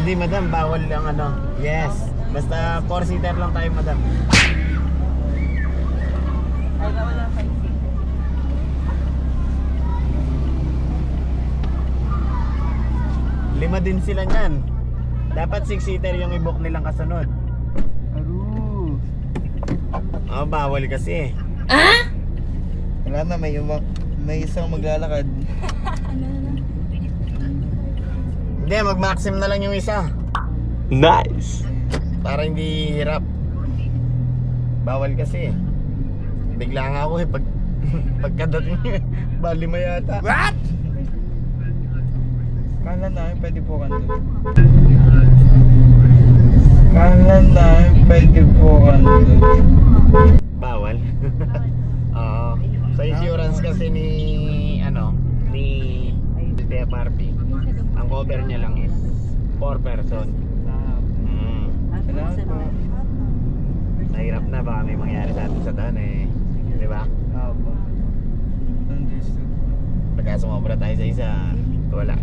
Hindi madam, bawal lang ano. Yes. Basta 4-seater lang tayo madam. Ay, bawal lang 5-seat. Lima din sila niyan. Dapat 6-seater yung i-book nilang kasunod. Aru. Oh, bawal kasi. Wala na, may isang maglalakad. Hindi, mag-maxim na lang yung isa. Nice. Para hindi hirap. Bawal kasi. Bigla nga ako eh pagkadating bali mo yata. What? Kala namin pwede po kan doon. Kala namin pwede po kan doon. Bawal. Oo. Sa insurance kasi ni TFRP, ang cover niya lang is 4 person. Salamat po. Nahirap na, baka may mangyari sa atin sa daan eh. Di ba? Opo. Understood. Pagka sumobra tayo sa isa, wala.